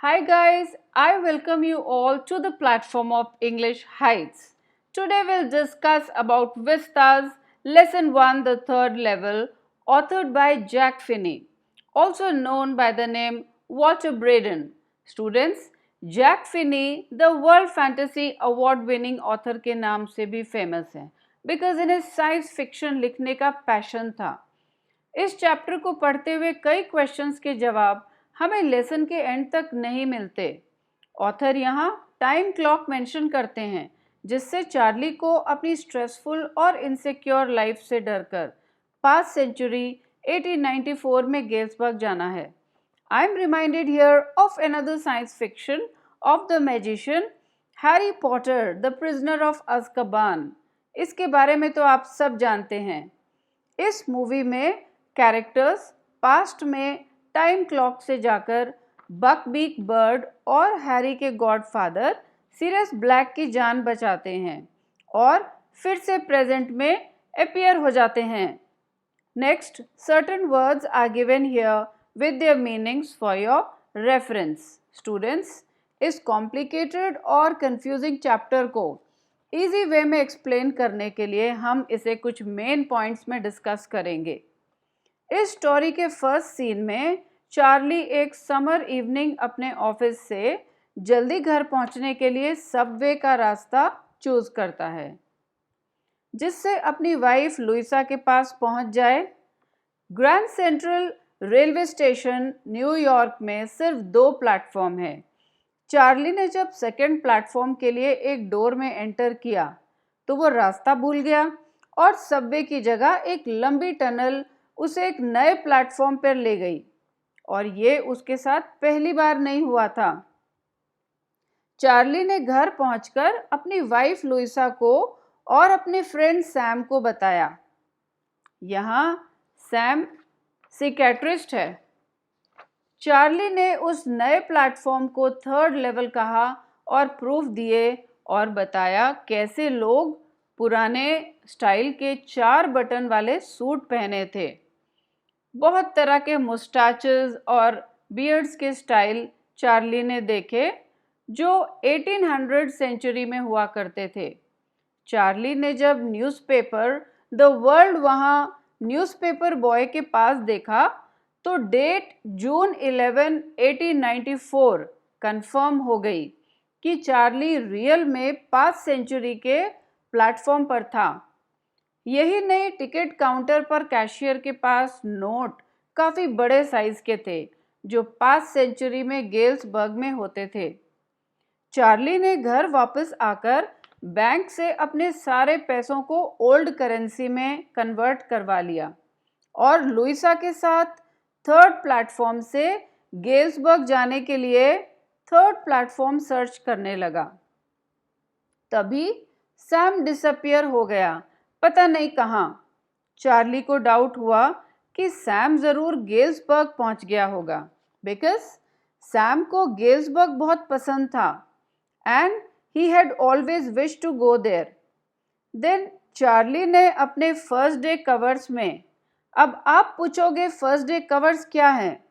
Hi guys, I welcome you all to the platform of English Heights. Today we'll discuss about Vistas Lesson 1 the third level authored by Jack Finney, also known by the name Walter Braden. Students, Jack Finney the World Fantasy Award winning author के नाम से भी famous है because इन्हें science fiction लिखने का passion था. इस चैप्टर को पढ़ते हुए कई क्वेश्चंस के जवाब हमें लेसन के एंड तक नहीं मिलते. ऑथर यहाँ टाइम क्लॉक मेंशन करते हैं जिससे चार्ली को अपनी स्ट्रेसफुल और इनसिक्योर लाइफ से डरकर पास्ट सेंचुरी 1894 में गेल्सबर्ग जाना है. I am reminded here of another science fiction of the magician Harry Potter the prisoner of Azkaban. इसके बारे में तो आप सब जानते हैं. इस मूवी में कैरेक्टर्स पास्ट में टाइम क्लॉक से जाकर बकबीक बर्ड और हैरी के गॉडफादर सीरियस ब्लैक की जान बचाते हैं और फिर से प्रेजेंट में अपीयर हो जाते हैं. Next, certain words are given here with their meanings for your reference. Students, इस कॉम्प्लिकेटेड और कंफ्यूजिंग चैप्टर को इजी वे में एक्सप्लेन करने के लिए हम इसे कुछ मेन पॉइंट्स में डिस्कस करेंगे. इस स्टोरी के फर्स्ट सीन में चार्ली एक समर इवनिंग अपने ऑफिस से जल्दी घर पहुंचने के लिए सबवे का रास्ता चूज करता है जिससे अपनी वाइफ लुइसा के पास पहुंच जाए. Grand central railway station New York में सिर्फ 2 प्लेटफॉर्म है. चार्ली ने जब सेकंड प्लेटफॉर्म के लिए एक डोर में एंटर किया तो वो रास्ता भूल गया और सबवे की जगह एक लंबी टनल उसे एक नए प्लेटफॉर्म पर ले गई और ये उसके साथ पहली बार नहीं हुआ था. चार्ली ने घर पहुंचकर अपनी वाइफ लुइसा को और अपने फ्रेंड सैम को बताया. यहाँ सैम साइकियाट्रिस्ट है. चार्ली ने उस नए प्लेटफॉर्म को थर्ड लेवल कहा और प्रूफ दिए और बताया कैसे लोग पुराने स्टाइल के 4 बटन वाले सूट पहने थे. बहुत तरह के मुस्टाचेस और बियर्ड्स के स्टाइल चार्ली ने देखे जो 1800 सेंचुरी में हुआ करते थे. चार्ली ने जब न्यूज़पेपर द वर्ल्ड वहाँ न्यूज़पेपर बॉय के पास देखा तो डेट जून 11, 1894 कंफर्म हो गई कि चार्ली रियल में पास्ट सेंचुरी के प्लेटफॉर्म पर था. यही नहीं, टिकट काउंटर पर कैशियर के पास नोट काफ़ी बड़े साइज के थे जो पास्ट सेंचुरी में गेल्सबर्ग में होते थे. चार्ली ने घर वापस आकर बैंक से अपने सारे पैसों को ओल्ड करेंसी में कन्वर्ट करवा लिया और लुइसा के साथ थर्ड प्लेटफॉर्म से गेल्सबर्ग जाने के लिए थर्ड प्लेटफॉर्म सर्च करने लगा. तभी सैम डिसअपियर हो गया, पता नहीं कहाँ. चार्ली को डाउट हुआ कि सैम ज़रूर गेल्सबर्ग पहुंच गया होगा बिकॉज सैम को गेल्सबर्ग बहुत पसंद था and he had always wish to go there. Then Charlie ने अपने फर्स्ट डे कवर्स में, अब आप पूछोगे फर्स्ट डे कवर्स क्या हैं?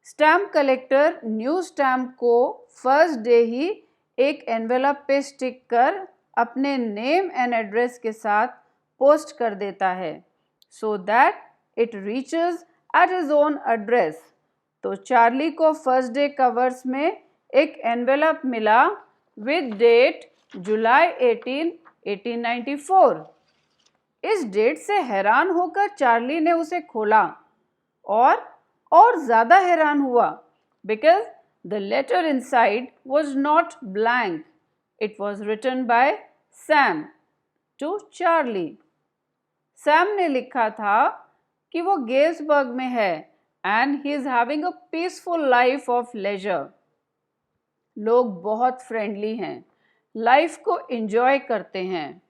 स्टैम्प कलेक्टर न्यू स्टैम्प को फर्स्ट डे ही एक एनवेलप पे स्टिक कर अपने नेम एंड एड्रेस के साथ पोस्ट कर देता है so that it reaches at his own address. तो चार्ली को फर्स्ट डे कवर्स में एक एनवेलप मिला विद डेट जुलाई 18, 1894. इस डेट से हैरान होकर चार्ली ने उसे खोला और ज़्यादा हैरान हुआ because the letter inside was not blank. It was written by Sam to Charlie. Sam ने लिखा था कि वो गेल्सबर्ग में है and he is having a peaceful life of leisure. लोग बहुत फ्रेंडली हैं, लाइफ को एंजॉय करते हैं.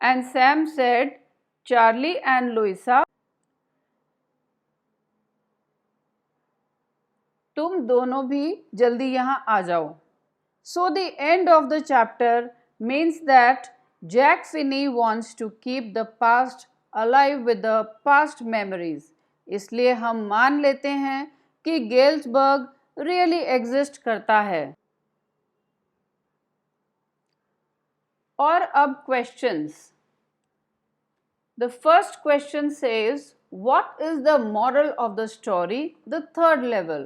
And Sam said Charlie and Luisa, तुम दोनों भी जल्दी यहाँ आ जाओ. So the end of the chapter means that Jack Finney wants to keep the past alive with the past memories. इसलिए हम मान लेते हैं कि गेल्सबर्ग रियली एग्जिस्ट करता है। और अब questions. The first question says, what is the moral of the story? The third level.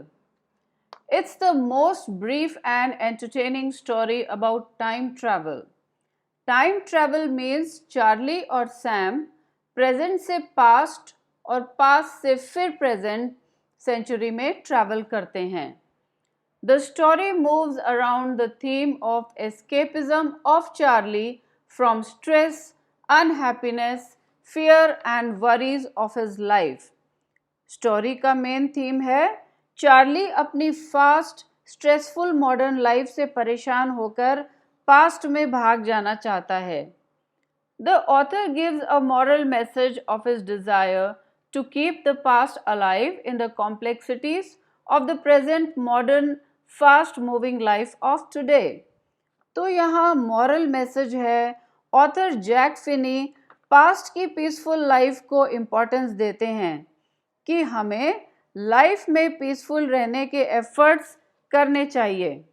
It's the most brief and entertaining story about time travel. Time travel means Charlie और Sam present से past और past से फिर present century में travel करते हैं. The story moves around the theme of escapism of Charlie from stress, unhappiness, fear and worries of his life. Story का main theme है चार्ली अपनी फास्ट स्ट्रेसफुल मॉडर्न लाइफ से परेशान होकर पास्ट में भाग जाना चाहता है. The author gives a moral message of his desire to keep the past alive in the complexities of the present modern fast moving life of today. तो यहाँ मॉरल मैसेज है, ऑथर जैक फिनी पास्ट की peaceful life को importance देते हैं कि हमें life में पीसफुल रहने के एफर्ट्स करने चाहिए.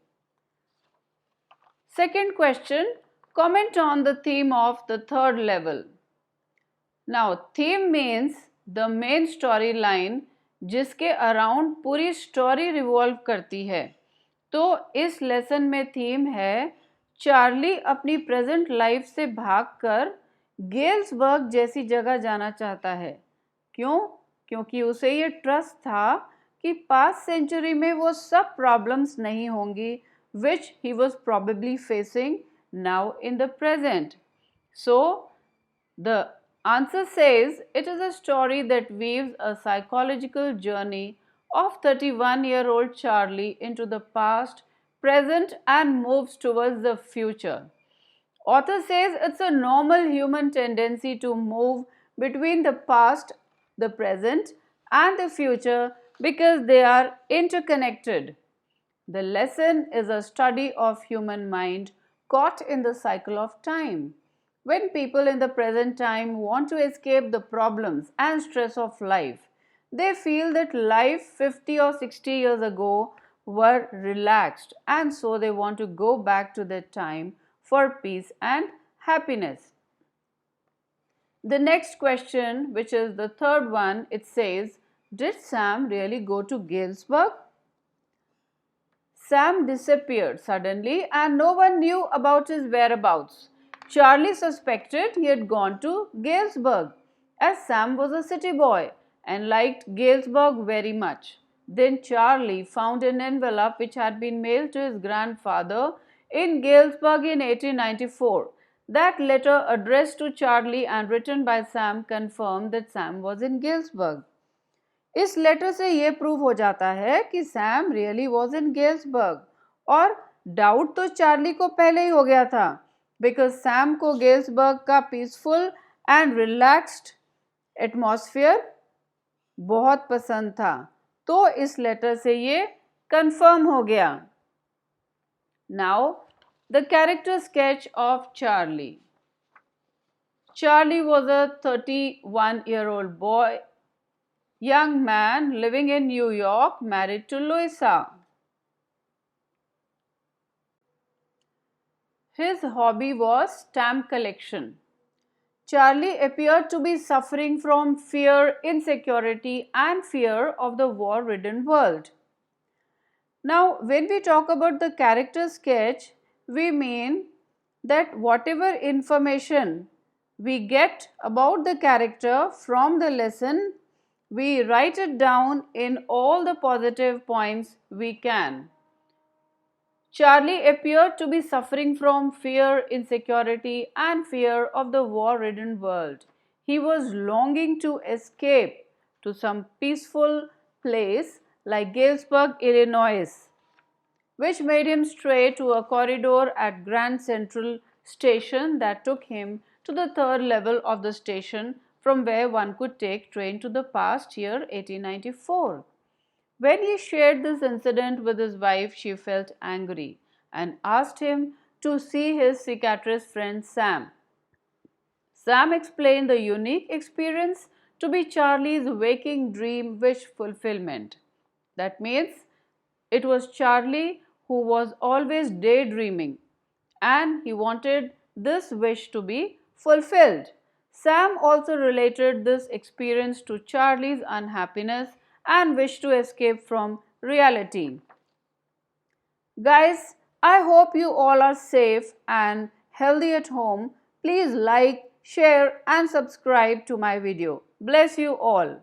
Second question, comment on the theme of the third level. Now theme means the main story line जिसके अराउंड पूरी स्टोरी रिवॉल्व करती है. तो इस लेसन में थीम है चार्ली अपनी प्रेजेंट लाइफ से भागकर गेल्सबर्ग जैसी जगह जाना चाहता है. क्यों? क्योंकि उसे ये ट्रस्ट था कि पास्ट सेंचुरी में वो सब प्रॉब्लम्स नहीं होंगी which he was probably facing now in the present. So the answer says it is a story that weaves a psychological journey of 31-year-old Charlie into the past, present and moves towards the future. Author says it's a normal human tendency to move between the past, the present and the future because they are interconnected. The lesson is a study of human mind caught in the cycle of time. When people in the present time want to escape the problems and stress of life, they feel that life 50 or 60 years ago were relaxed and so they want to go back to that time for peace and happiness. The next question, which is the third one, it says, did Sam really go to Galesburg? Sam disappeared suddenly and no one knew about his whereabouts. Charlie suspected he had gone to Galesburg as Sam was a city boy and liked Galesburg very much. Then Charlie found an envelope which had been mailed to his grandfather in Galesburg in 1894. That letter addressed to Charlie and written by Sam confirmed that Sam was in Galesburg. इस letter से ये prove हो जाता है कि Sam really was in Galesburg. और doubt तो Charlie को पहले ही हो गया था बिकॉज सैम को गेल्सबर्ग का पीसफुल एंड रिलैक्स्ड एटमॉस्फेयर बहुत पसंद था. तो इस लेटर से ये कंफर्म हो गया. Now the character sketch of Charlie. Charlie was a 31-year-old boy, young man living in New York, married to Louisa. His hobby was stamp collection. Charlie appeared to be suffering from fear, insecurity and fear of the war-ridden world. Now, when we talk about the character sketch, we mean that whatever information we get about the character from the lesson, we write it down in all the positive points we can. Charlie appeared to be suffering from fear, insecurity and fear of the war-ridden world. He was longing to escape to some peaceful place like Galesburg, Illinois, which made him stray to a corridor at Grand Central Station that took him to the third level of the station from where one could take train to the past year 1894. When he shared this incident with his wife, she felt angry and asked him to see his psychiatrist friend Sam. Sam explained the unique experience to be Charlie's waking dream wish fulfillment. That means It was Charlie who was always daydreaming, and he wanted this wish to be fulfilled. Sam also related this experience to Charlie's unhappiness and wish to escape from reality. Guys, I hope you all are safe and healthy at home. Please like, share and subscribe to my video. Bless you all.